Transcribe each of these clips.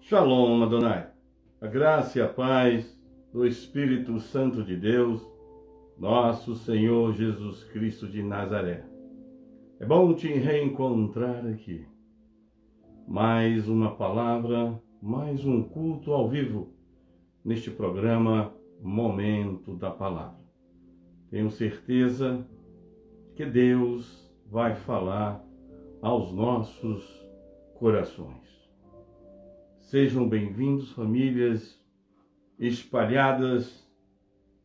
Shalom, Adonai. A graça e a paz do Espírito Santo de Deus, nosso Senhor Jesus Cristo de Nazaré. É bom te reencontrar aqui. Mais uma palavra, mais um culto ao vivo neste programa Momento da Palavra. Tenho certeza que Deus vai falar aos nossos corações. Sejam bem-vindos, famílias espalhadas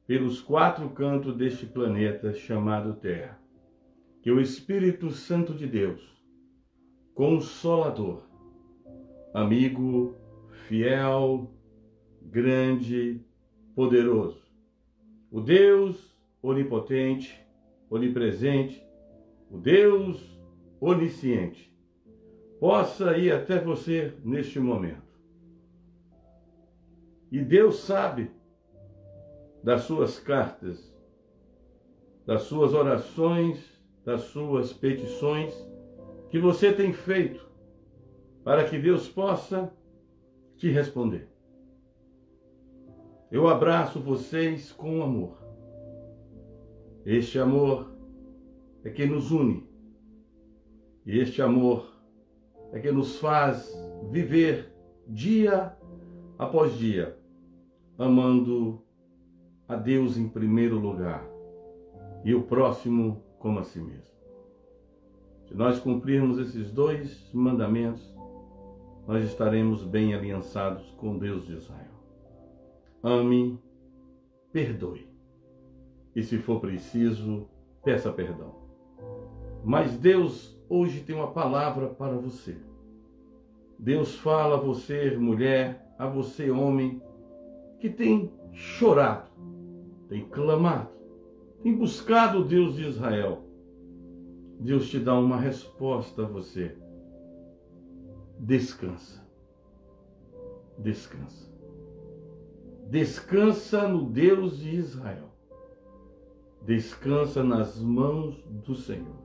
pelos quatro cantos deste planeta chamado Terra. Que o Espírito Santo de Deus, Consolador, amigo, fiel, grande, poderoso, o Deus onipotente, onipresente, o Deus onisciente, possa ir até você neste momento. E Deus sabe das suas cartas, das suas orações, das suas petições que você tem feito para que Deus possa te responder. Eu abraço vocês com amor. Este amor é que nos une. E este amor é que nos faz viver dia após dia, amando a Deus em primeiro lugar e o próximo como a si mesmo. Se nós cumprirmos esses dois mandamentos, nós estaremos bem aliançados com Deus de Israel. Ame, perdoe. E se for preciso, peça perdão. Mas Deus hoje tem uma palavra para você. Deus fala a você, mulher, a você, homem, que tem chorado, tem clamado, tem buscado o Deus de Israel. Deus te dá uma resposta a você. Descansa. Descansa. Descansa no Deus de Israel. Descansa nas mãos do Senhor.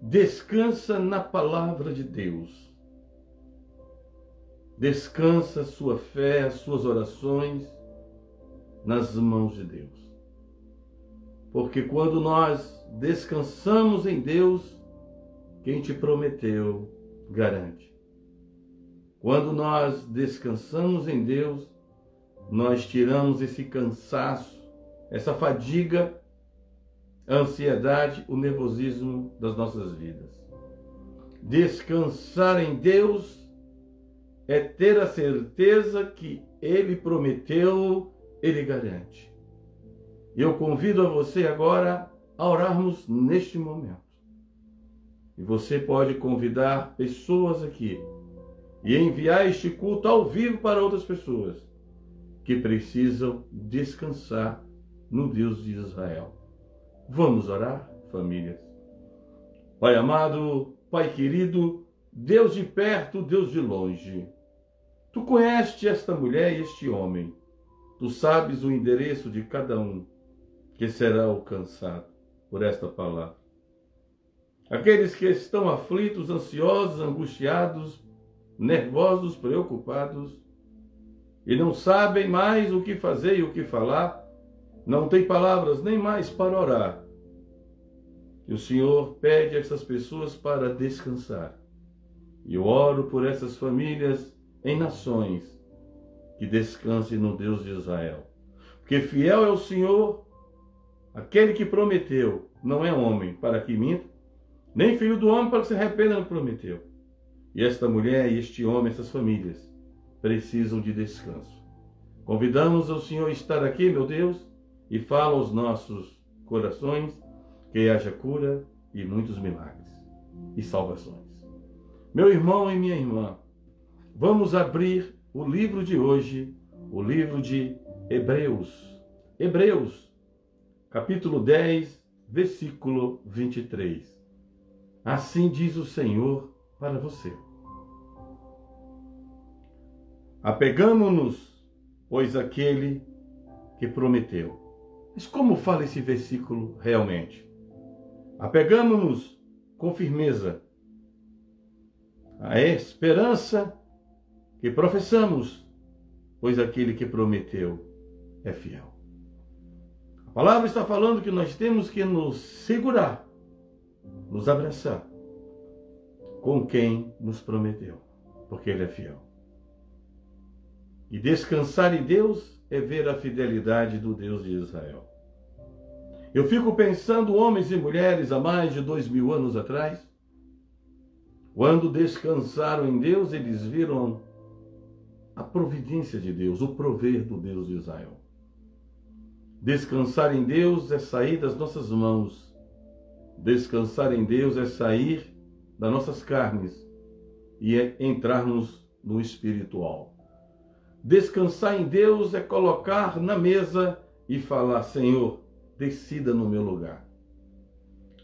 Descansa na palavra de Deus. Descansa sua fé, suas orações nas mãos de Deus. Porque quando nós descansamos em Deus, quem te prometeu garante. Quando nós descansamos em Deus, nós tiramos esse cansaço, essa fadiga, a ansiedade, o nervosismo das nossas vidas. Descansar em Deus é ter a certeza que Ele prometeu, Ele garante. E eu convido a você agora a orarmos neste momento. E você pode convidar pessoas aqui e enviar este culto ao vivo para outras pessoas que precisam descansar no Deus de Israel. Vamos orar, famílias? Pai amado, Pai querido, Deus de perto, Deus de longe, Tu conheces esta mulher e este homem. Tu sabes o endereço de cada um que será alcançado por esta palavra. Aqueles que estão aflitos, ansiosos, angustiados, nervosos, preocupados e não sabem mais o que fazer e o que falar, não tem palavras nem mais para orar. E o Senhor pede a essas pessoas para descansar. E eu oro por essas famílias em nações que descansem no Deus de Israel. Porque fiel é o Senhor, aquele que prometeu, não é homem para que minta, nem filho do homem para que se arrependa, não prometeu. E esta mulher e este homem, essas famílias, precisam de descanso. Convidamos o Senhor a estar aqui, meu Deus, e fala aos nossos corações que haja cura e muitos milagres e salvações. Meu irmão e minha irmã, vamos abrir o livro de hoje, o livro de Hebreus. Hebreus, capítulo 10, versículo 23. Assim diz o Senhor para você. Apegamo-nos, pois, àquele que prometeu. Mas como fala esse versículo realmente? Apegamo-nos com firmeza à esperança que professamos, pois aquele que prometeu é fiel. A palavra está falando que nós temos que nos segurar, nos abraçar com quem nos prometeu, porque ele é fiel. E descansar em Deus é ver a fidelidade do Deus de Israel. Eu fico pensando, homens e mulheres, há mais de 2000 anos atrás, quando descansaram em Deus, eles viram a providência de Deus, o prover do Deus de Israel. Descansar em Deus é sair das nossas mãos. Descansar em Deus é sair das nossas carnes e é entrarmos no espiritual. Descansar em Deus é colocar na mesa e falar: Senhor, decida no meu lugar.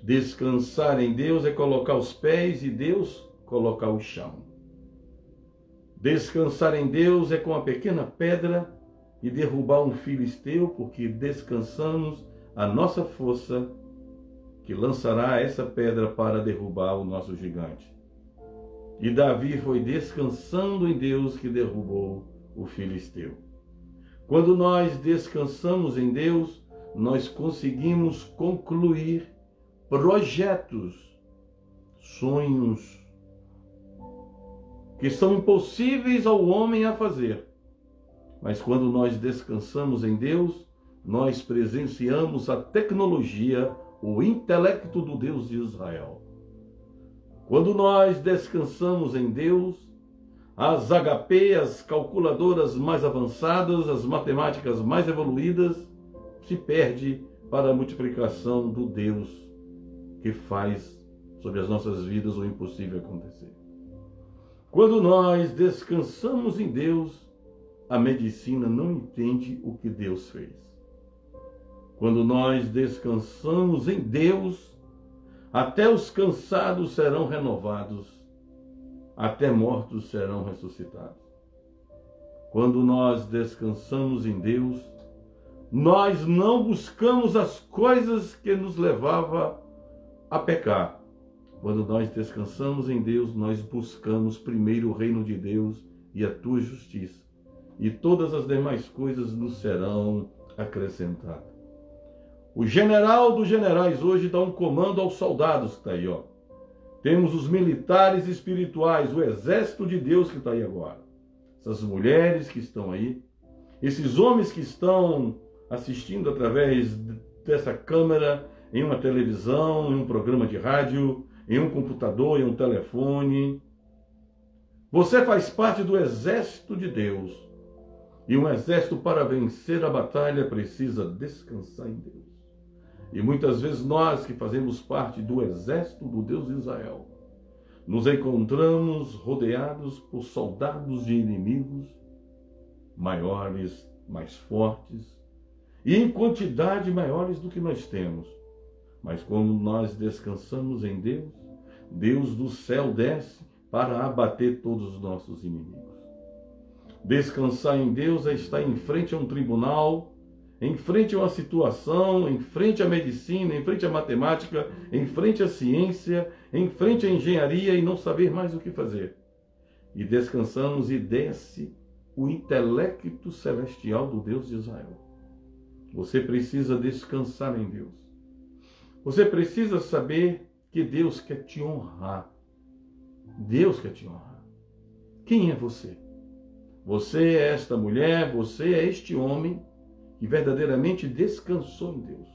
Descansar em Deus é colocar os pés e Deus colocar o chão. Descansar em Deus é com a pequena pedra e derrubar um filisteu, porque descansamos a nossa força que lançará essa pedra para derrubar o nosso gigante. E Davi foi descansando em Deus que derrubou o filisteu. Quando nós descansamos em Deus, nós conseguimos concluir projetos, sonhos que são impossíveis ao homem a fazer. Mas quando nós descansamos em Deus, nós presenciamos a tecnologia, o intelecto do Deus de Israel. Quando nós descansamos em Deus, as HP, as calculadoras mais avançadas, as matemáticas mais evoluídas, se perde para a multiplicação do Deus que faz sobre as nossas vidas o impossível acontecer. Quando nós descansamos em Deus, a medicina não entende o que Deus fez. Quando nós descansamos em Deus, até os cansados serão renovados, até mortos serão ressuscitados. Quando nós descansamos em Deus, nós não buscamos as coisas que nos levavam a pecar. Quando nós descansamos em Deus, nós buscamos primeiro o reino de Deus e a tua justiça, e todas as demais coisas nos serão acrescentadas. O general dos generais hoje dá um comando aos soldados que está aí, ó. Temos os militares espirituais, o exército de Deus que está aí agora. Essas mulheres que estão aí, esses homens que estão assistindo através dessa câmera, em uma televisão, em um programa de rádio, em um computador, em um telefone. Você faz parte do exército de Deus. E um exército, para vencer a batalha, precisa descansar em Deus. E muitas vezes nós que fazemos parte do exército do Deus de Israel, nos encontramos rodeados por soldados de inimigos maiores, mais fortes, e em quantidade maiores do que nós temos. Mas quando nós descansamos em Deus, Deus do céu desce para abater todos os nossos inimigos. Descansar em Deus é estar em frente a um tribunal, em frente a uma situação, em frente à medicina, em frente à matemática, em frente à ciência, em frente à engenharia e não saber mais o que fazer. E descansamos e desce o intelecto celestial do Deus de Israel. Você precisa descansar em Deus. Você precisa saber que Deus quer te honrar. Deus quer te honrar. Quem é você? Você é esta mulher, você é este homem que verdadeiramente descansou em Deus.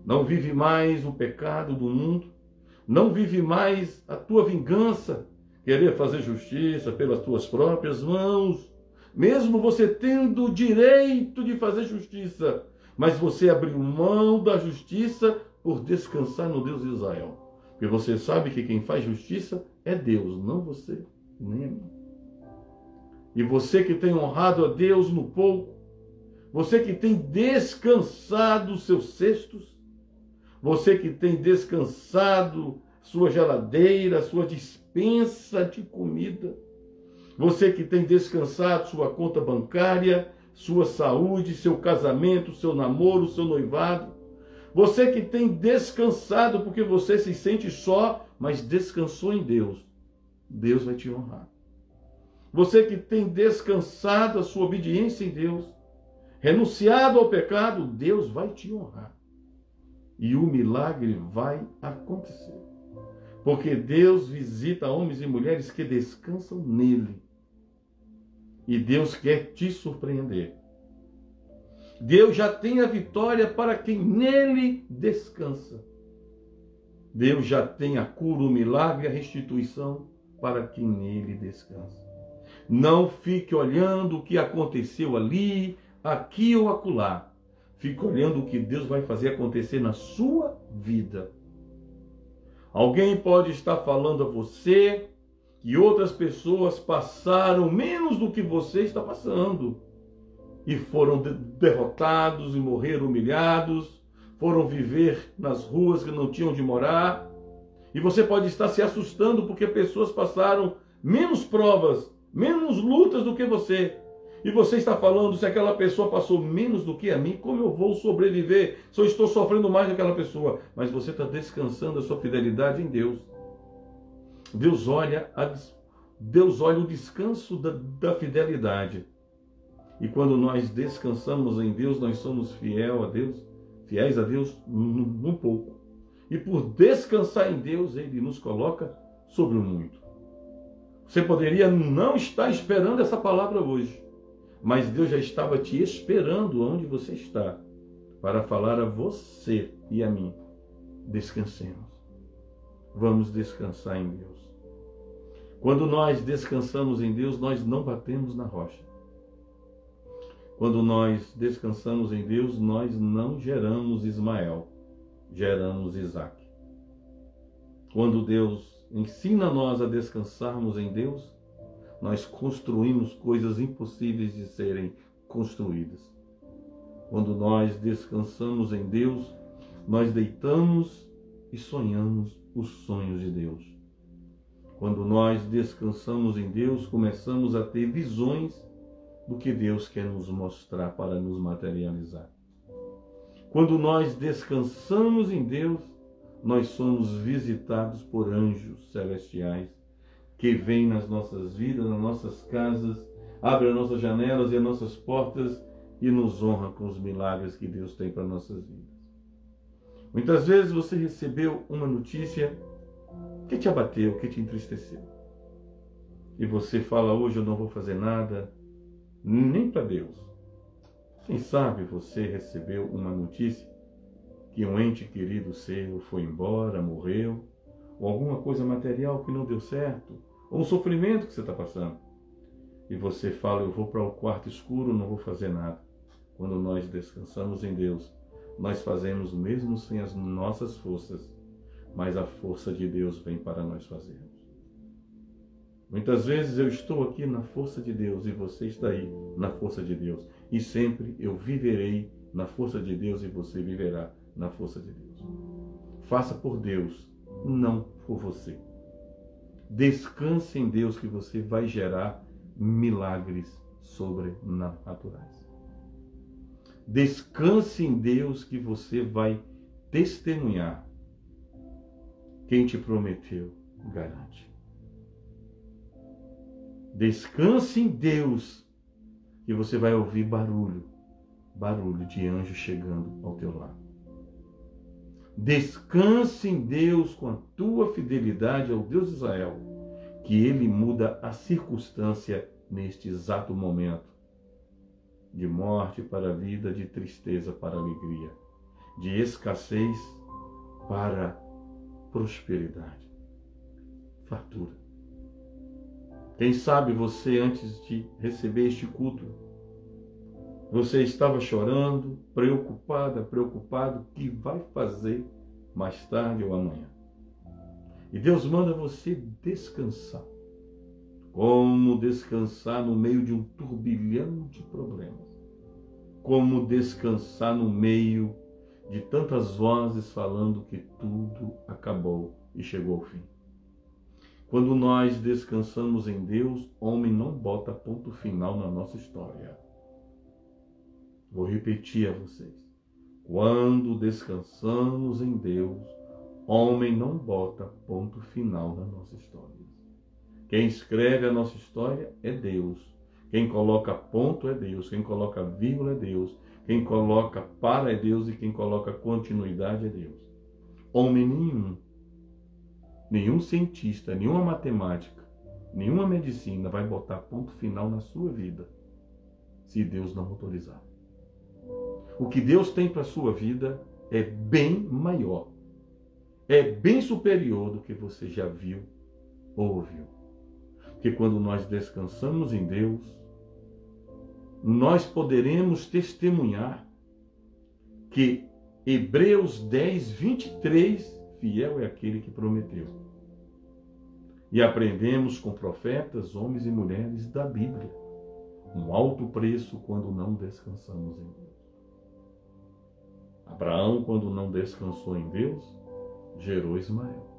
Não vive mais o pecado do mundo, não vive mais a tua vingança, querer fazer justiça pelas tuas próprias mãos, mesmo você tendo o direito de fazer justiça, mas você abriu mão da justiça por descansar no Deus de Israel. Porque você sabe que quem faz justiça é Deus, não você, nem a mim. E você que tem honrado a Deus no pouco, você que tem descansado os seus cestos, você que tem descansado sua geladeira, sua despensa de comida, você que tem descansado sua conta bancária, sua saúde, seu casamento, seu namoro, seu noivado, você que tem descansado porque você se sente só, mas descansou em Deus, Deus vai te honrar. Você que tem descansado a sua obediência em Deus, renunciado ao pecado, Deus vai te honrar. E o milagre vai acontecer. Porque Deus visita homens e mulheres que descansam nele. E Deus quer te surpreender. Deus já tem a vitória para quem nele descansa. Deus já tem a cura, o milagre e a restituição para quem nele descansa. Não fique olhando o que aconteceu ali, aqui ou acolá. Fique olhando o que Deus vai fazer acontecer na sua vida. Alguém pode estar falando a você que outras pessoas passaram menos do que você está passando. E foram derrotados e morreram humilhados, foram viver nas ruas que não tinham de morar. E você pode estar se assustando porque pessoas passaram menos provas, menos lutas do que você. E você está falando, se aquela pessoa passou menos do que a mim, como eu vou sobreviver se eu estou sofrendo mais do que aquela pessoa? Mas você está descansando a sua fidelidade em Deus. Deus olha o descanso da fidelidade. E quando nós descansamos em Deus, nós somos fiéis a Deus num pouco. E por descansar em Deus, Ele nos coloca sobre o muito. Você poderia não estar esperando essa palavra hoje, mas Deus já estava te esperando onde você está, para falar a você e a mim: descansemos. Vamos descansar em Deus. Quando nós descansamos em Deus, nós não batemos na rocha. Quando nós descansamos em Deus, nós não geramos Ismael, geramos Isaque. Quando Deus ensina nós a descansarmos em Deus, nós construímos coisas impossíveis de serem construídas. Quando nós descansamos em Deus, nós deitamos e sonhamos os sonhos de Deus. Quando nós descansamos em Deus, começamos a ter visões do que Deus quer nos mostrar para nos materializar. Quando nós descansamos em Deus, nós somos visitados por anjos celestiais que vêm nas nossas vidas, nas nossas casas, abrem as nossas janelas e as nossas portas e nos honram com os milagres que Deus tem para nossas vidas. Muitas vezes você recebeu uma notícia que te abateu, que te entristeceu. E você fala: hoje eu não vou fazer nada, nem para Deus. Quem sabe você recebeu uma notícia que um ente querido seu foi embora, morreu, ou alguma coisa material que não deu certo, ou um sofrimento que você está passando. E você fala: eu vou para o quarto escuro, não vou fazer nada. Quando nós descansamos em Deus, nós fazemos mesmo sem as nossas forças, mas a força de Deus vem para nós fazermos. Muitas vezes eu estou aqui na força de Deus e você está aí na força de Deus. E sempre eu viverei na força de Deus e você viverá na força de Deus. Faça por Deus, não por você. Descanse em Deus que você vai gerar milagres sobrenaturais. Descanse em Deus que você vai testemunhar. Quem te prometeu, garante. Descanse em Deus que você vai ouvir barulho de anjo chegando ao teu lado. Descanse em Deus com a tua fidelidade ao Deus de Israel, que Ele muda a circunstância neste exato momento, de morte para a vida, de tristeza para a alegria, de escassez para prosperidade, fartura. Quem sabe você, antes de receber este culto, você estava chorando, preocupado, o que vai fazer mais tarde ou amanhã. E Deus manda você descansar. Como descansar no meio de um turbilhão de problemas? Como descansar no meio de tantas vozes falando que tudo acabou e chegou ao fim? Quando nós descansamos em Deus, homem não bota ponto final na nossa história. Vou repetir a vocês. Quando descansamos em Deus, homem não bota ponto final na nossa história. Quem escreve a nossa história é Deus. Quem coloca ponto é Deus. Quem coloca vírgula é Deus. Quem coloca para é Deus e quem coloca continuidade é Deus. Homem nenhum cientista, nenhuma matemática, nenhuma medicina vai botar ponto final na sua vida se Deus não autorizar. O que Deus tem para a sua vida é bem maior, é bem superior do que você já viu ou ouviu. Porque quando nós descansamos em Deus, nós poderemos testemunhar que Hebreus 10, 23, fiel é aquele que prometeu. E aprendemos com profetas, homens e mulheres da Bíblia, um alto preço quando não descansamos em Deus. Abraão, quando não descansou em Deus, gerou Ismael.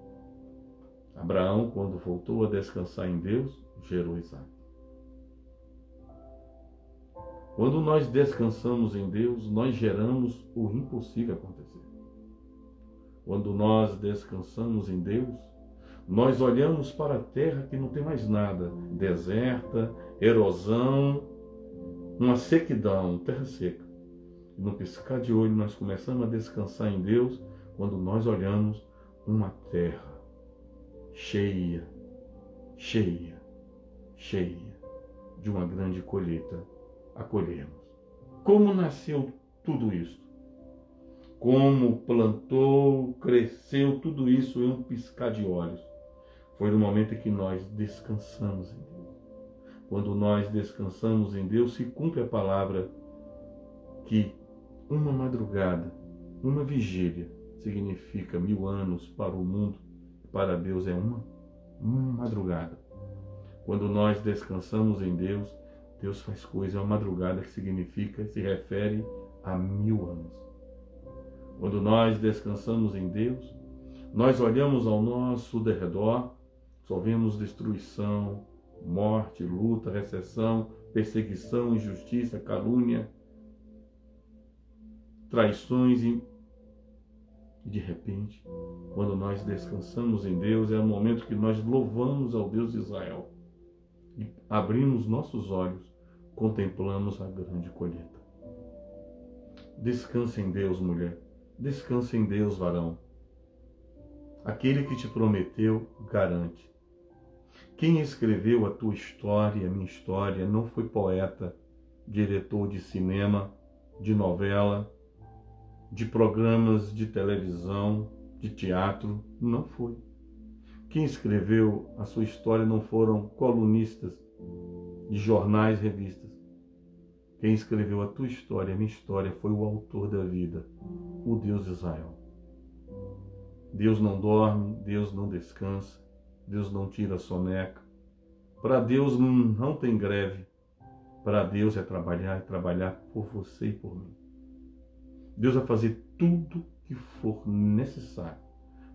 Abraão, quando voltou a descansar em Deus, gerou Isaac. Quando nós descansamos em Deus, nós geramos o impossível acontecer. Quando nós descansamos em Deus, nós olhamos para a terra que não tem mais nada, deserta, erosão, uma sequidão, terra seca. E no piscar de olho nós começamos a descansar em Deus quando nós olhamos uma terra cheia, cheia, cheia de uma grande colheita a colhermos. Como nasceu tudo isso? Como plantou, cresceu tudo isso em um piscar de olhos? Foi no momento em que nós descansamos em Deus. Quando nós descansamos em Deus, se cumpre a palavra que uma madrugada, uma vigília, significa 1000 anos para o mundo, para Deus é uma madrugada. Quando nós descansamos em Deus, Deus faz coisa, é uma madrugada que significa, se refere a 1000 anos. Quando nós descansamos em Deus, nós olhamos ao nosso derredor, só vemos destruição, morte, luta, recessão, perseguição, injustiça, calúnia, traições e de repente, quando nós descansamos em Deus, é o momento que nós louvamos ao Deus de Israel e abrimos nossos olhos, contemplamos a grande colheita. Descanse em Deus, mulher. Descanse em Deus, varão. Aquele que te prometeu, garante. Quem escreveu a tua história, a minha história, não foi poeta, diretor de cinema, de novela, de programas de televisão, de teatro, não foi. Quem escreveu a sua história não foram colunistas de jornais, revistas. Quem escreveu a tua história, a minha história, foi o autor da vida, o Deus de Israel. Deus não dorme, Deus não descansa, Deus não tira soneca. Para Deus não tem greve. Para Deus é trabalhar e trabalhar por você e por mim. Deus vai fazer tudo que for necessário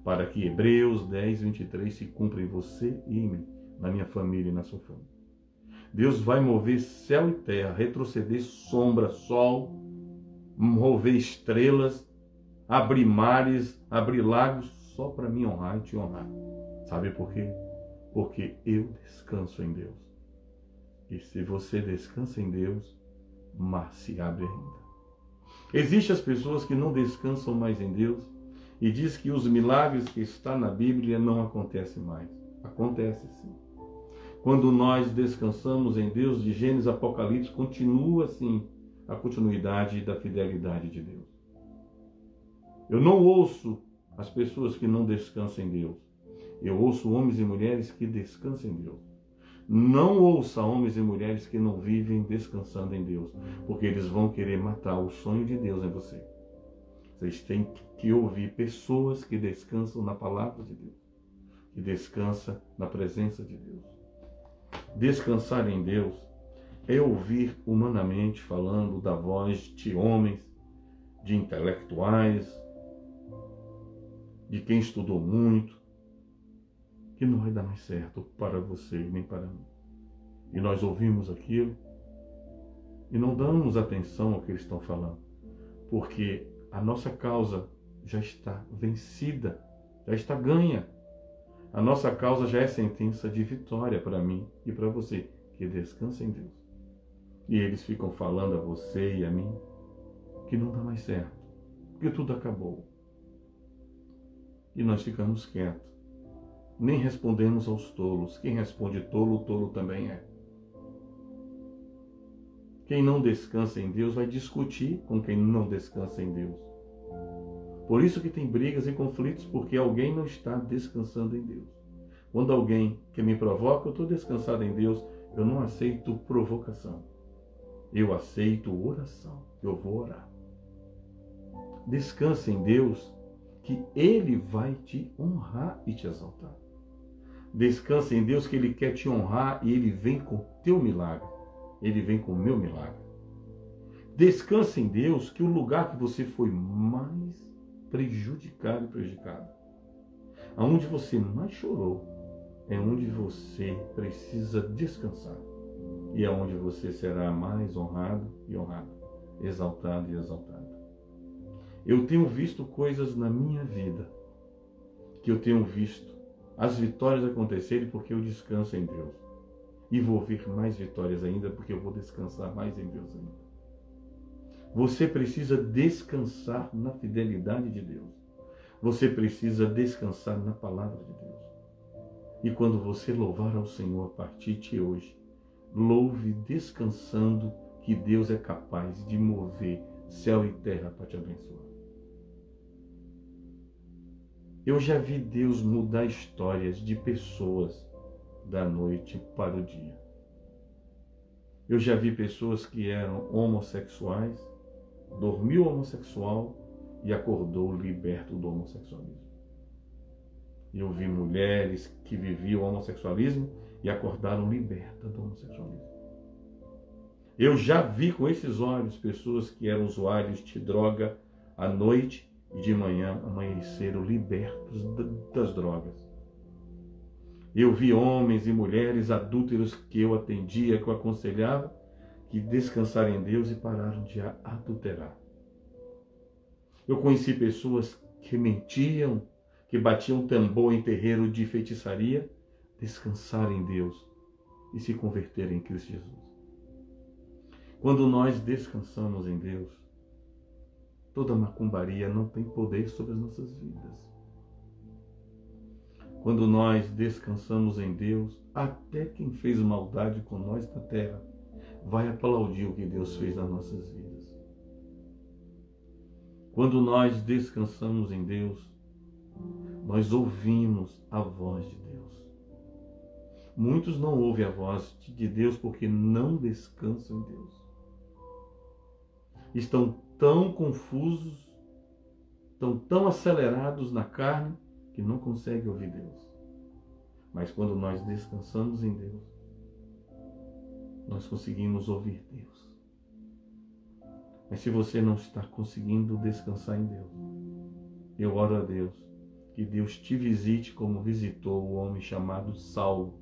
para que Hebreus 10, 23 se cumpra em você e em mim, na minha família e na sua família. Deus vai mover céu e terra, retroceder sombra, sol, mover estrelas, abrir mares, abrir lagos, só para me honrar e te honrar. Sabe por quê? Porque eu descanso em Deus. E se você descansa em Deus, mar se abre ainda. Existem as pessoas que não descansam mais em Deus e diz que os milagres que estão na Bíblia não acontecem mais. Acontece sim. Quando nós descansamos em Deus, de Gênesis a Apocalipse, continua assim a continuidade da fidelidade de Deus. Eu não ouço as pessoas que não descansam em Deus. Eu ouço homens e mulheres que descansam em Deus. Não ouça homens e mulheres que não vivem descansando em Deus, porque eles vão querer matar o sonho de Deus em você. Vocês têm que ouvir pessoas que descansam na palavra de Deus, que descansam na presença de Deus. Descansar em Deus é ouvir humanamente falando da voz de homens, de intelectuais, de quem estudou muito, que não vai dar mais certo para você nem para mim. E nós ouvimos aquilo e não damos atenção ao que eles estão falando, porque a nossa causa já está vencida, já está ganha. A nossa causa já é sentença de vitória para mim e para você, que descansa em Deus. E eles ficam falando a você e a mim que não dá mais certo, que tudo acabou. E nós ficamos quietos. Nem respondemos aos tolos. Quem responde tolo, o tolo também é. Quem não descansa em Deus vai discutir com quem não descansa em Deus. Por isso que tem brigas e conflitos, porque alguém não está descansando em Deus. Quando alguém que me provoca, eu estou descansado em Deus, eu não aceito provocação. Eu aceito oração. Eu vou orar. Descansa em Deus, que Ele vai te honrar e te exaltar. Descansa em Deus, que Ele quer te honrar e Ele vem com o teu milagre. Ele vem com o meu milagre. Descansa em Deus, que o lugar que você foi mais prejudicado, aonde você mais chorou, é onde você precisa descansar. E é onde você será mais honrado e honrado, exaltado e exaltado. Eu tenho visto coisas na minha vida, que eu tenho visto as vitórias acontecerem porque eu descanso em Deus. E vou ver mais vitórias ainda porque eu vou descansar mais em Deus ainda. Você precisa descansar na fidelidade de Deus. Você precisa descansar na palavra de Deus. E quando você louvar ao Senhor a partir de hoje, louve descansando que Deus é capaz de mover céu e terra para te abençoar. Eu já vi Deus mudar histórias de pessoas da noite para o dia. Eu já vi pessoas que eram homossexuais, dormiu homossexual e acordou liberto do homossexualismo. Eu vi mulheres que viviam o homossexualismo e acordaram libertas do homossexualismo. Eu já vi com esses olhos pessoas que eram usuários de droga à noite e de manhã amanheceram libertos das drogas. Eu vi homens e mulheres adúlteros que eu atendia, que eu aconselhava, que descansaram em Deus e pararam de adulterar. Eu conheci pessoas que mentiam, que batiam tambor em terreiro de feitiçaria, descansaram em Deus e se converteram em Cristo Jesus. Quando nós descansamos em Deus, toda macumbaria não tem poder sobre as nossas vidas. Quando nós descansamos em Deus, até quem fez maldade com nós na terra vai aplaudir o que Deus fez nas nossas vidas. Quando nós descansamos em Deus, nós ouvimos a voz de Deus. Muitos não ouvem a voz de Deus porque não descansam em Deus. Estão tão confusos, estão tão acelerados na carne, que não consegue ouvir Deus. Mas quando nós descansamos em Deus, nós conseguimos ouvir Deus. Mas se você não está conseguindo descansar em Deus, eu oro a Deus, que Deus te visite como visitou o homem chamado Saulo.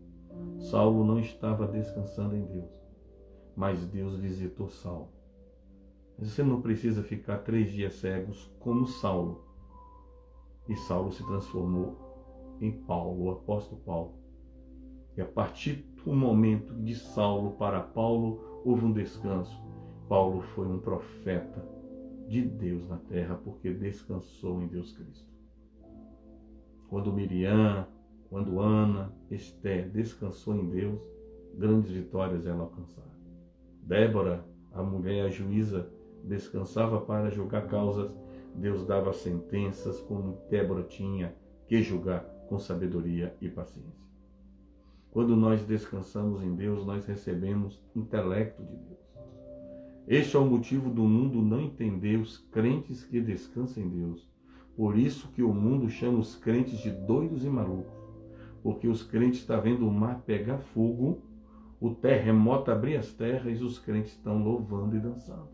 Saulo não estava descansando em Deus, mas Deus visitou Saulo. Mas você não precisa ficar 3 dias cegos como Saulo. E Saulo se transformou em Paulo, o apóstolo Paulo. E a partir do momento de Saulo para Paulo, houve um descanso. Paulo foi um profeta de Deus na terra, porque descansou em Deus Cristo. Quando Miriam, quando Ana, Esther descansou em Deus, grandes vitórias ela alcançaram. Débora, a mulher, a juíza, descansava para julgar causas. Deus dava sentenças como Débora tinha que julgar com sabedoria e paciência. Quando nós descansamos em Deus, nós recebemos intelecto de Deus. Este é o motivo do mundo não entender os crentes que descansam em Deus. Por isso que o mundo chama os crentes de doidos e malucos. Porque os crentes estão vendo o mar pegar fogo, o terremoto abrir as terras e os crentes estão louvando e dançando.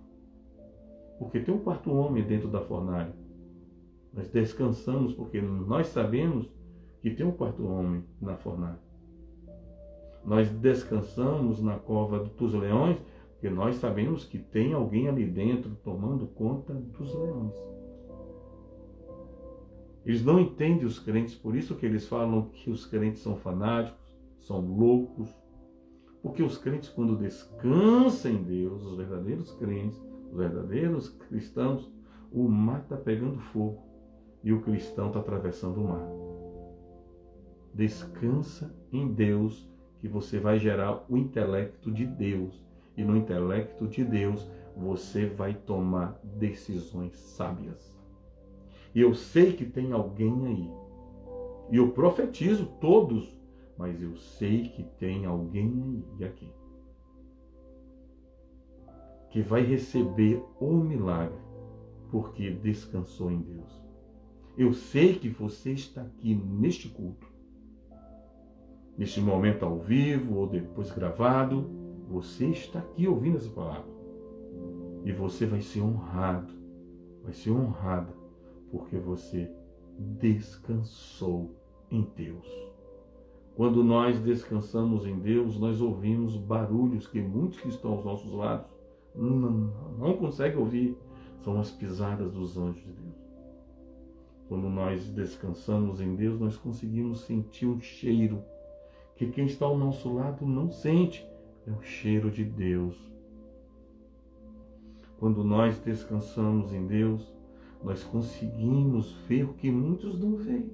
Porque tem um quarto homem dentro da fornalha. Nós descansamos porque nós sabemos que tem um quarto homem na fornalha. Nós descansamos na cova dos leões porque nós sabemos que tem alguém ali dentro tomando conta dos leões. Eles não entendem os crentes, por isso que eles falam que os crentes são fanáticos, são loucos. Porque os crentes, quando descansam em Deus, os verdadeiros crentes, os verdadeiros cristãos, o mar está pegando fogo e o cristão está atravessando o mar. Descansa em Deus, que você vai gerar o intelecto de Deus. E no intelecto de Deus, você vai tomar decisões sábias. E eu sei que tem alguém aí. E eu profetizo todos, mas eu sei que tem alguém aí aqui que vai receber o milagre porque descansou em Deus. Eu sei que você está aqui neste culto, neste momento ao vivo ou depois gravado, você está aqui ouvindo essa palavra. E você vai ser honrado, vai ser honrada, porque você descansou em Deus. Quando nós descansamos em Deus, nós ouvimos barulhos que muitos que estão aos nossos lados não conseguem ouvir. São as pisadas dos anjos de Deus. Quando nós descansamos em Deus, nós conseguimos sentir um cheiro que quem está ao nosso lado não sente. É o cheiro de Deus. Quando nós descansamos em Deus, nós conseguimos ver o que muitos não veem.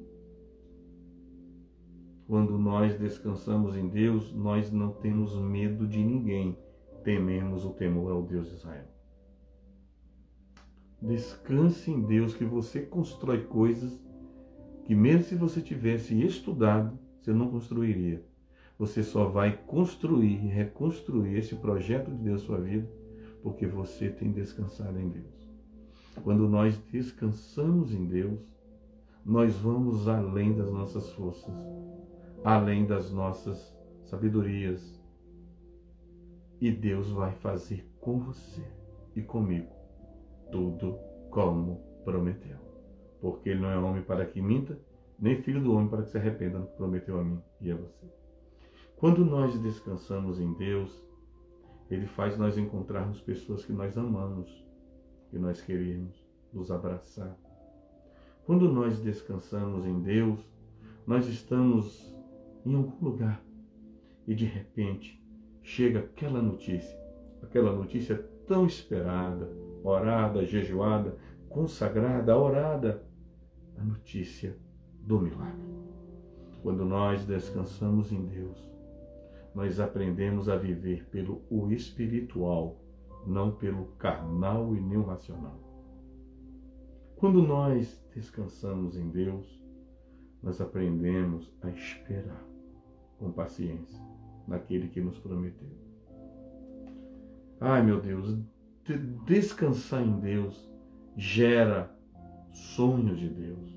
Quando nós descansamos em Deus, nós não temos medo de ninguém. Tememos o temor ao Deus de Israel. Descanse em Deus, que você constrói coisas que mesmo se você tivesse estudado, você não construiria. Você só vai construir e reconstruir esse projeto de Deus na sua vida, porque você tem descansado em Deus. Quando nós descansamos em Deus, nós vamos além das nossas forças, além das nossas sabedorias. E Deus vai fazer com você e comigo tudo como prometeu. Porque Ele não é homem para que minta, nem filho do homem para que se arrependa do que prometeu a mim e a você. Quando nós descansamos em Deus, Ele faz nós encontrarmos pessoas que nós amamos, que nós queremos nos abraçar. Quando nós descansamos em Deus, nós estamos em algum lugar e de repente chega aquela notícia tão esperada, orada, jejuada, consagrada, orada, a notícia do milagre. Quando nós descansamos em Deus, nós aprendemos a viver pelo o espiritual, não pelo carnal e nem o racional. Quando nós descansamos em Deus, nós aprendemos a esperar com paciência naquele que nos prometeu. Ai, meu Deus, descansar em Deus gera sonhos de Deus.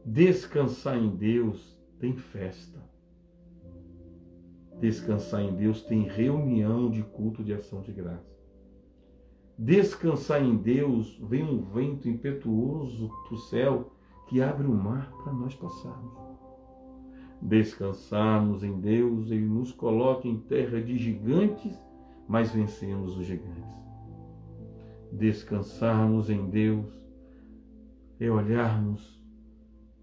Descansar em Deus tem festa. Descansar em Deus tem reunião de culto de ação de graça. Descansar em Deus vem um vento impetuoso do céu que abre o mar para nós passarmos. Descansarmos em Deus, Ele nos coloca em terra de gigantes, mas vencemos os gigantes. Descansarmos em Deus é olharmos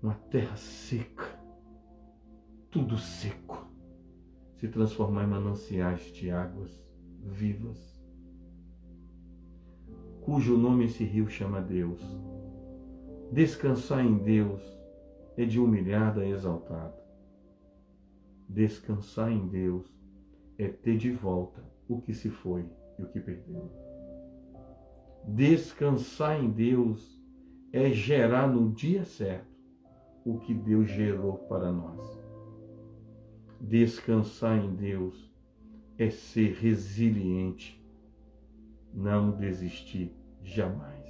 uma terra seca, tudo seco, se transformar em mananciais de águas vivas, cujo nome esse rio chama Deus. Descansar em Deus é de humilhado a exaltado. Descansar em Deus é ter de volta o que se foi e o que perdeu. Descansar em Deus é gerar no dia certo o que Deus gerou para nós. Descansar em Deus é ser resiliente, não desistir jamais.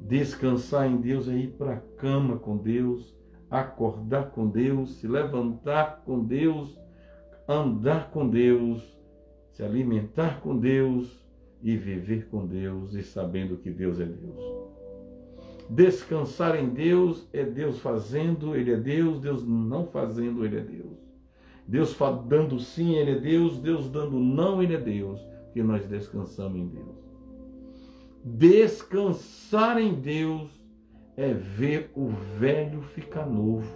Descansar em Deus é ir para a cama com Deus, acordar com Deus, se levantar com Deus, andar com Deus, se alimentar com Deus e viver com Deus e sabendo que Deus é Deus. Descansar em Deus é Deus fazendo, Ele é Deus, Deus não fazendo, Ele é Deus. Deus dando sim, Ele é Deus, Deus dando não, Ele é Deus, que nós descansamos em Deus. Descansar em Deus é ver o velho ficar novo,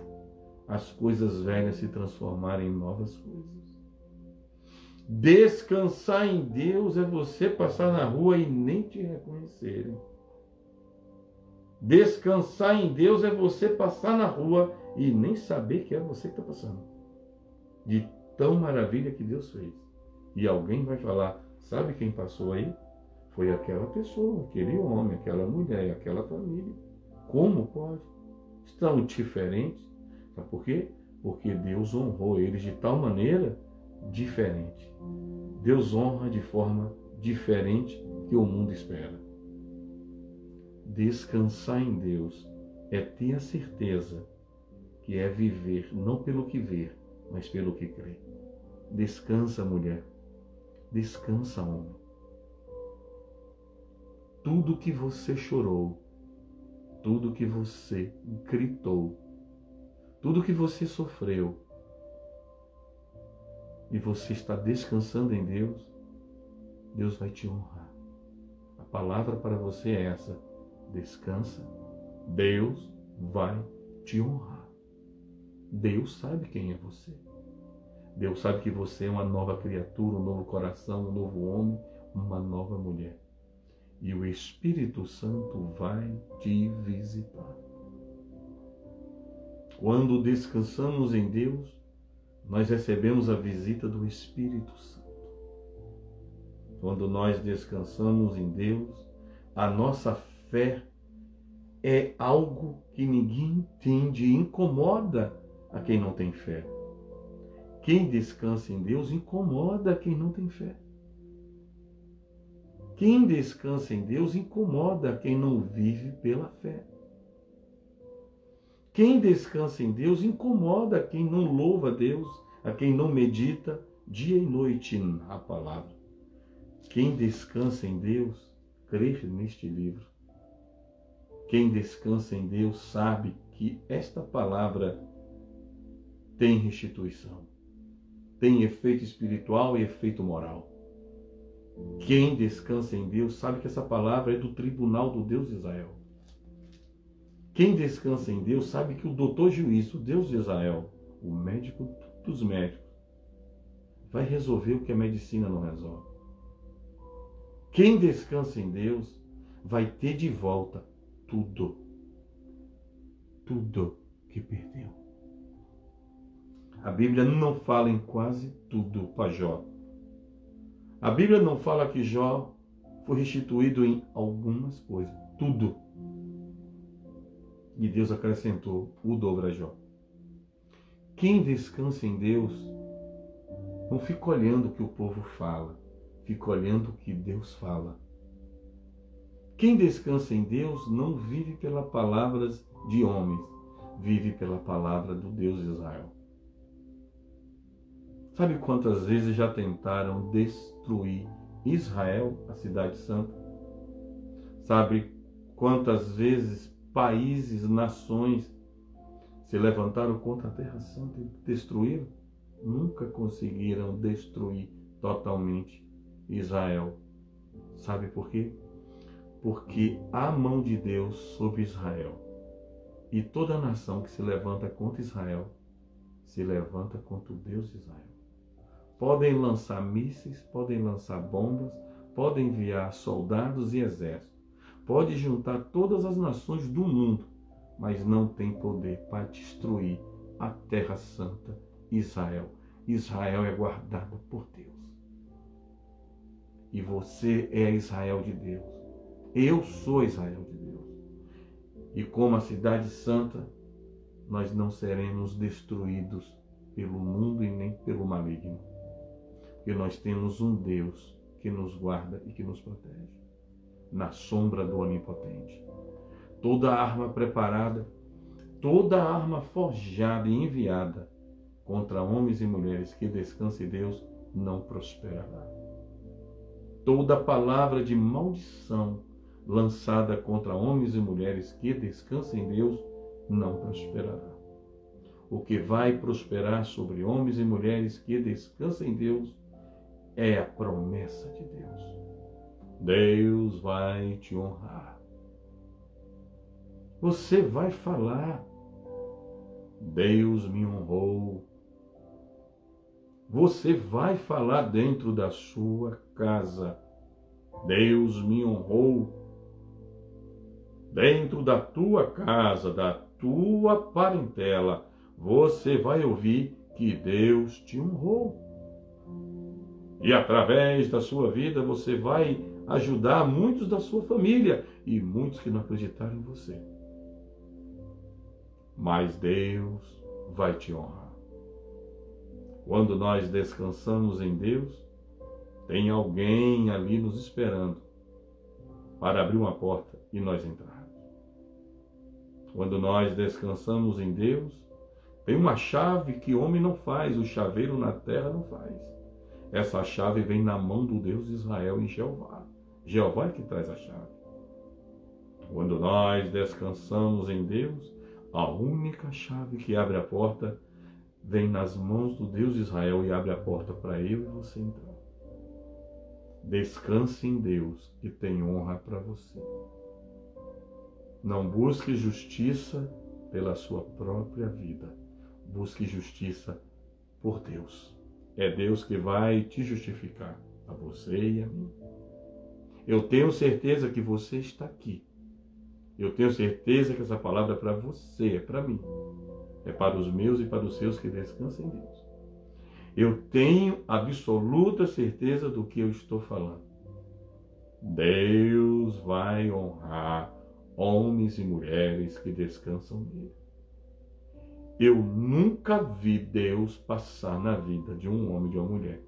as coisas velhas se transformarem em novas coisas. Descansar em Deus é você passar na rua e nem te reconhecerem. Descansar em Deus é você passar na rua e nem saber que é você que está passando. De tão maravilha que Deus fez. E alguém vai falar, sabe quem passou aí? Foi aquela pessoa, aquele homem, aquela mulher, aquela família. Como pode? Estão diferentes. Sabe por quê? Porque Deus honrou eles de tal maneira diferente. Deus honra de forma diferente que o mundo espera. Descansar em Deus é ter a certeza que é viver não pelo que vê, mas pelo que crê. Descansa, mulher. Descansa, homem. Tudo que você chorou, tudo que você gritou, tudo que você sofreu, e você está descansando em Deus, Deus vai te honrar. A palavra para você é essa: descansa, Deus vai te honrar. Deus sabe quem é você. Deus sabe que você é uma nova criatura, um novo coração, um novo homem, uma nova mulher. E o Espírito Santo vai te visitar. Quando descansamos em Deus, nós recebemos a visita do Espírito Santo. Quando nós descansamos em Deus, a nossa fé é algo que ninguém entende e incomoda a quem não tem fé. Quem descansa em Deus incomoda quem não tem fé. Quem descansa em Deus incomoda quem não vive pela fé. Quem descansa em Deus incomoda quem não louva a Deus, a quem não medita dia e noite na palavra. Quem descansa em Deus, crê neste livro. Quem descansa em Deus sabe que esta palavra tem restituição, tem efeito espiritual e efeito moral. Quem descansa em Deus sabe que essa palavra é do tribunal do Deus de Israel. Quem descansa em Deus sabe que o doutor juiz, o Deus de Israel, o médico dos médicos, vai resolver o que a medicina não resolve. Quem descansa em Deus vai ter de volta tudo que perdeu. A Bíblia não fala em quase tudo para Jó. A Bíblia não fala que Jó foi restituído em algumas coisas, tudo. E Deus acrescentou o dobro a Jó. Quem descansa em Deus não fica olhando o que o povo fala, fica olhando o que Deus fala. Quem descansa em Deus não vive pelas palavras de homens, vive pela palavra do Deus de Israel. Sabe quantas vezes já tentaram destruir Israel, a cidade santa? Sabe quantas vezes países, nações se levantaram contra a Terra Santa e destruíram? Nunca conseguiram destruir totalmente Israel. Sabe por quê? Porque há a mão de Deus sobre Israel. E toda nação que se levanta contra Israel, se levanta contra o Deus de Israel. Podem lançar mísseis, podem lançar bombas, podem enviar soldados e exércitos. Pode juntar todas as nações do mundo, mas não tem poder para destruir a Terra Santa, Israel. Israel é guardada por Deus. E você é Israel de Deus. Eu sou Israel de Deus. E como a cidade santa, nós não seremos destruídos pelo mundo e nem pelo maligno. Porque nós temos um Deus que nos guarda e que nos protege, na sombra do Onipotente. Toda arma preparada, toda arma forjada e enviada contra homens e mulheres que descansam em Deus não prosperará. Toda palavra de maldição lançada contra homens e mulheres que descansam em Deus não prosperará. O que vai prosperar sobre homens e mulheres que descansam em Deus é a promessa de Deus. Deus vai te honrar. Você vai falar: Deus me honrou. Você vai falar dentro da sua casa: Deus me honrou. Dentro da tua casa, da tua parentela, você vai ouvir que Deus te honrou. E através da sua vida você vai ajudar muitos da sua família e muitos que não acreditaram em você. Mas Deus vai te honrar. Quando nós descansamos em Deus, tem alguém ali nos esperando para abrir uma porta e nós entrarmos. Quando nós descansamos em Deus, tem uma chave que homem não faz, o chaveiro na terra não faz. Essa chave vem na mão do Deus de Israel, em Jeová. Jeová é que traz a chave. Quando nós descansamos em Deus, a única chave que abre a porta vem nas mãos do Deus de Israel e abre a porta para eu e você entrar. Descanse em Deus e tem honra para você. Não busque justiça pela sua própria vida. Busque justiça por Deus. É Deus que vai te justificar, a você e a mim. Eu tenho certeza que você está aqui. Eu tenho certeza que essa palavra é para você, é para mim. É para os meus e para os seus que descansam em Deus. Eu tenho absoluta certeza do que eu estou falando. Deus vai honrar homens e mulheres que descansam nele. Eu nunca vi Deus passar na vida de um homem e de uma mulher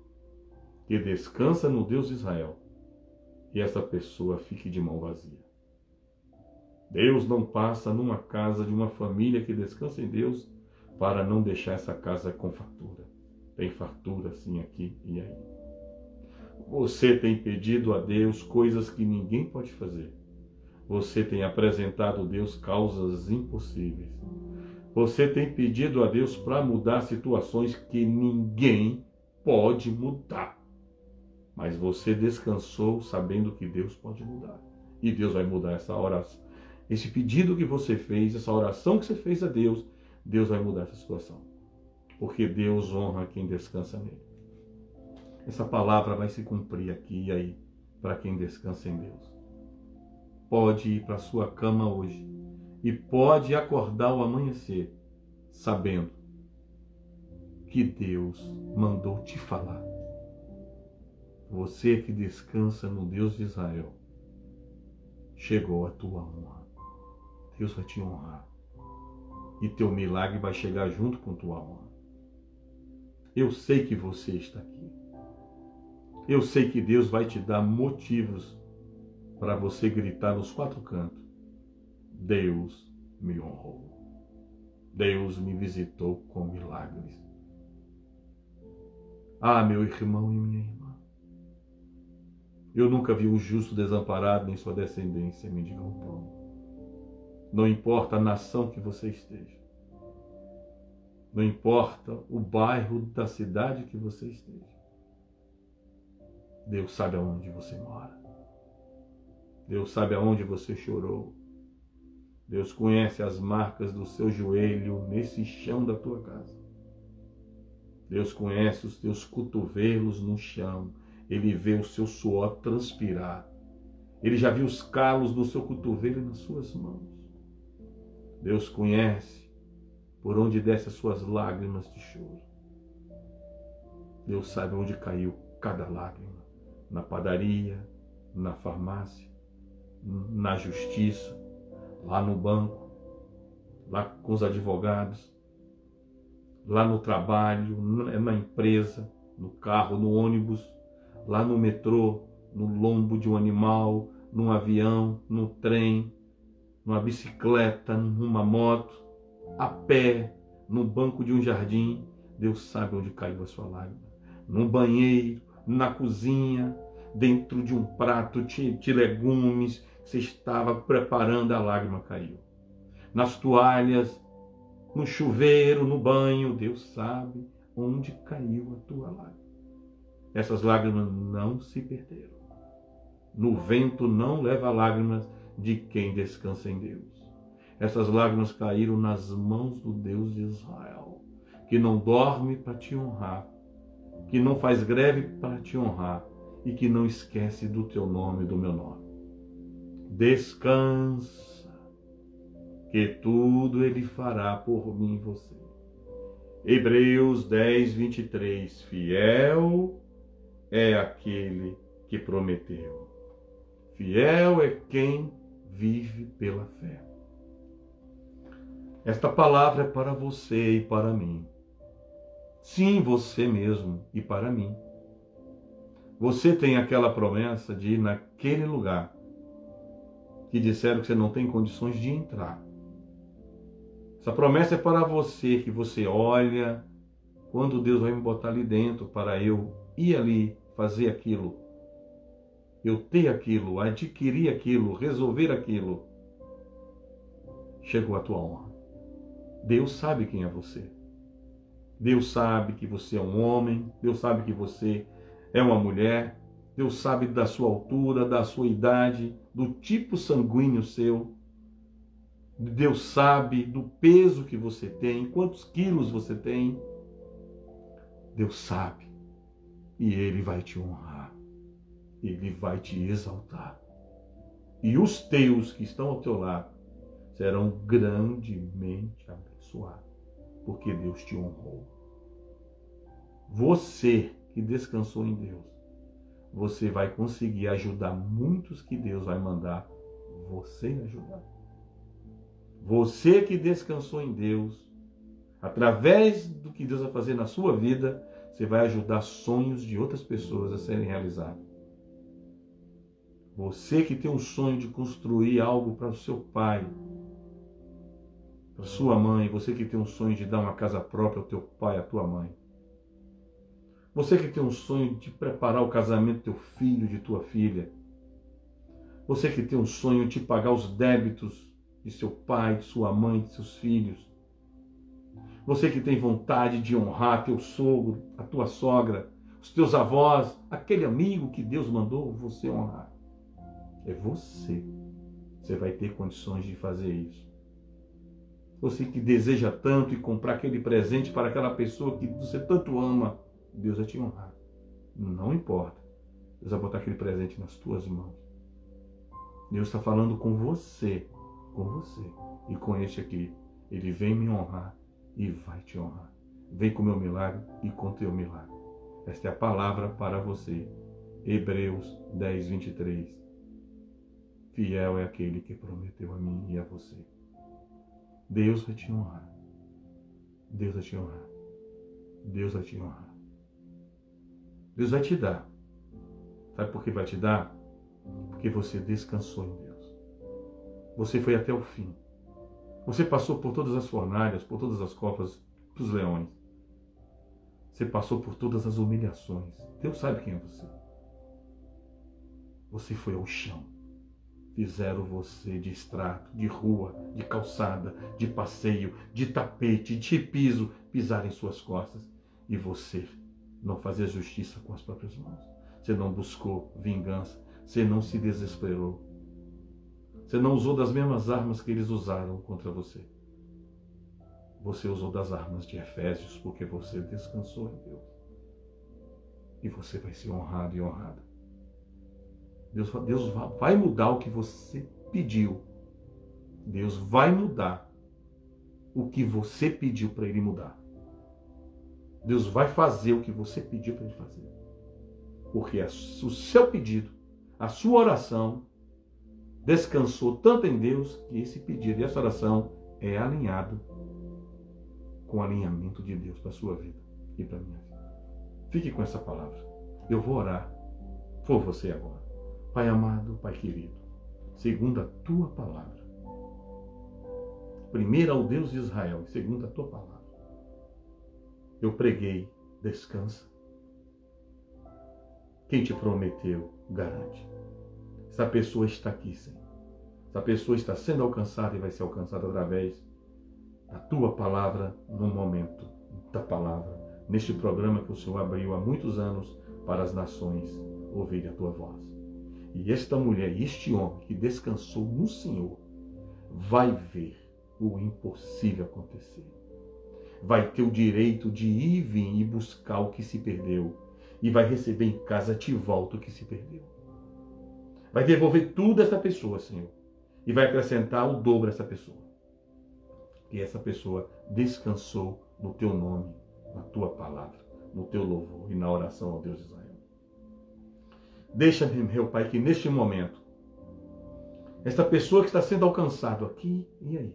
que descansa no Deus de Israel e essa pessoa fique de mão vazia. Deus não passa numa casa de uma família que descansa em Deus para não deixar essa casa com fartura. Tem fartura sim aqui e aí. Você tem pedido a Deus coisas que ninguém pode fazer. Você tem apresentado a Deus causas impossíveis. Você tem pedido a Deus para mudar situações que ninguém pode mudar. Mas você descansou sabendo que Deus pode mudar. E Deus vai mudar essa oração. Esse pedido que você fez, essa oração que você fez a Deus, Deus vai mudar essa situação. Porque Deus honra quem descansa nele. Essa palavra vai se cumprir aqui e aí, para quem descansa em Deus. Pode ir para a sua cama hoje e pode acordar ao amanhecer, sabendo que Deus mandou te falar. Você que descansa no Deus de Israel, chegou a tua honra. Deus vai te honrar. E teu milagre vai chegar junto com tua honra. Eu sei que você está aqui. Eu sei que Deus vai te dar motivos para você gritar nos quatro cantos: Deus me honrou. Deus me visitou com milagres. Ah, meu irmão e minha irmã, eu nunca vi um justo desamparado nem sua descendência mendigar o pão. Não importa a nação que você esteja. Não importa o bairro da cidade que você esteja. Deus sabe aonde você mora. Deus sabe aonde você chorou. Deus conhece as marcas do seu joelho nesse chão da tua casa. Deus conhece os teus cotovelos no chão. Ele vê o seu suor transpirar. Ele já viu os calos no seu cotovelo e nas suas mãos. Deus conhece por onde desce as suas lágrimas de choro. Deus sabe onde caiu cada lágrima. Na padaria, na farmácia, na justiça, lá no banco, lá com os advogados, lá no trabalho, na empresa, no carro, no ônibus, lá no metrô, no lombo de um animal, num avião, no trem, numa bicicleta, numa moto, a pé, no banco de um jardim. Deus sabe onde caiu a sua lágrima. No banheiro, na cozinha, dentro de um prato de legumes, você estava preparando, a lágrima caiu. Nas toalhas, no chuveiro, no banho, Deus sabe onde caiu a tua lágrima. Essas lágrimas não se perderam. No vento não leva lágrimas de quem descansa em Deus. Essas lágrimas caíram nas mãos do Deus de Israel, que não dorme para te honrar, que não faz greve para te honrar e que não esquece do teu nome e do meu nome. Descansa, que tudo Ele fará por mim e você. Hebreus 10, 23. Fiel é aquele que prometeu. Fiel é quem vive pela fé. Esta palavra é para você e para mim. Sim, você mesmo e para mim. Você tem aquela promessa de ir naquele lugar que disseram que você não tem condições de entrar. Essa promessa é para você, que você olha quando Deus vai me botar ali dentro para eu ir ali, fazer aquilo, eu ter aquilo, adquirir aquilo, resolver aquilo. Chegou a tua hora. Deus sabe quem é você. Deus sabe que você é um homem, Deus sabe que você é uma mulher, Deus sabe da sua altura, da sua idade, do tipo sanguíneo seu. Deus sabe do peso que você tem, quantos quilos você tem. Deus sabe. E Ele vai te honrar. Ele vai te exaltar. E os teus que estão ao teu lado serão grandemente abençoados, porque Deus te honrou. Você que descansou em Deus, você vai conseguir ajudar muitos que Deus vai mandar você ajudar. Você que descansou em Deus, através do que Deus vai fazer na sua vida, você vai ajudar sonhos de outras pessoas a serem realizados. Você que tem um sonho de construir algo para o seu pai, para sua mãe, você que tem um sonho de dar uma casa própria ao teu pai, à tua mãe. Você que tem um sonho de preparar o casamento do teu filho, de tua filha. Você que tem um sonho de pagar os débitos de seu pai, de sua mãe, de seus filhos. Você que tem vontade de honrar teu sogro, a tua sogra, os teus avós, aquele amigo que Deus mandou você honrar. É você. Você vai ter condições de fazer isso. Você que deseja tanto e comprar aquele presente para aquela pessoa que você tanto ama, Deus vai te honrar. Não importa. Deus vai botar aquele presente nas tuas mãos. Deus está falando com você e com este aqui. Ele vem me honrar e vai te honrar. Vem com o meu milagre e com o teu milagre. Esta é a palavra para você. Hebreus 10, 23. Fiel é aquele que prometeu a mim e a você. Deus vai te honrar. Deus vai te honrar. Deus vai te honrar. Deus vai te dar. Sabe por que vai te dar? Porque você descansou em Deus. Você foi até o fim. Você passou por todas as fornalhas, por todas as covas dos leões. Você passou por todas as humilhações. Deus sabe quem é você. Você foi ao chão. Fizeram você de estrato, de rua, de calçada, de passeio, de tapete, de piso, pisar em suas costas. E você não fazia justiça com as próprias mãos. Você não buscou vingança. Você não se desesperou. Você não usou das mesmas armas que eles usaram contra você. Você usou das armas de Efésios porque você descansou em Deus. E você vai ser honrado e honrada. Deus vai mudar o que você pediu. Deus vai mudar o que você pediu para Ele mudar. Deus vai fazer o que você pediu para Ele fazer. Porque o seu pedido, a sua oração, descansou tanto em Deus que esse pedido e essa oração é alinhado com o alinhamento de Deus para a sua vida e para a minha vida. Fique com essa palavra. Eu vou orar por você agora. Pai amado, Pai querido, segundo a tua palavra, primeiro ao Deus de Israel e segundo a tua palavra, eu preguei, descansa. Quem te prometeu, garante. Essa pessoa está aqui, Senhor. Essa pessoa está sendo alcançada e vai ser alcançada através da tua palavra no momento da palavra, neste programa que o Senhor abriu há muitos anos para as nações ouvirem a tua voz. E esta mulher, este homem que descansou no Senhor, vai ver o impossível acontecer. Vai ter o direito de ir, vir e buscar o que se perdeu. E vai receber em casa de volta o que se perdeu. Vai devolver tudo a essa pessoa, Senhor. E vai acrescentar o dobro a essa pessoa. E essa pessoa descansou no teu nome, na tua palavra, no teu louvor e na oração ao Deus de Israel. Deixa-me, meu Pai, que neste momento, esta pessoa que está sendo alcançada aqui e aí,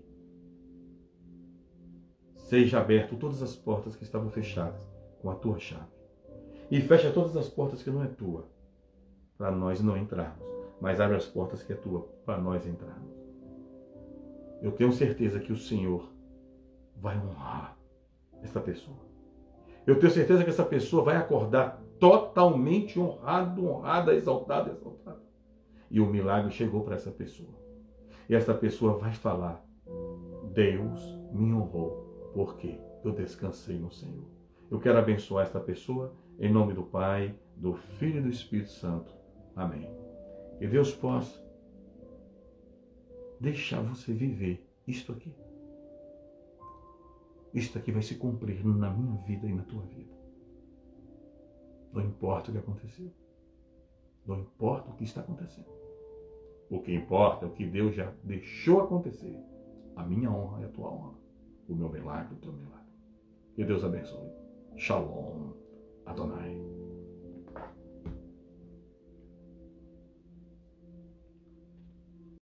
seja aberto todas as portas que estavam fechadas com a tua chave. E fecha todas as portas que não é tua, para nós não entrarmos. Mas abre as portas que é tua, para nós entrarmos. Eu tenho certeza que o Senhor vai honrar essa pessoa. Eu tenho certeza que essa pessoa vai acordar totalmente honrada, exaltada. E o milagre chegou para essa pessoa. E essa pessoa vai falar: Deus me honrou, porque eu descansei no Senhor. Eu quero abençoar esta pessoa em nome do Pai, do Filho e do Espírito Santo. Amém. Que Deus possa deixar você viver isto aqui. Isto aqui vai se cumprir na minha vida e na tua vida. Não importa o que aconteceu. Não importa o que está acontecendo. O que importa é o que Deus já deixou acontecer. A minha honra é a tua honra. O meu milagre é o teu milagre. Que Deus abençoe. Shalom Adonai.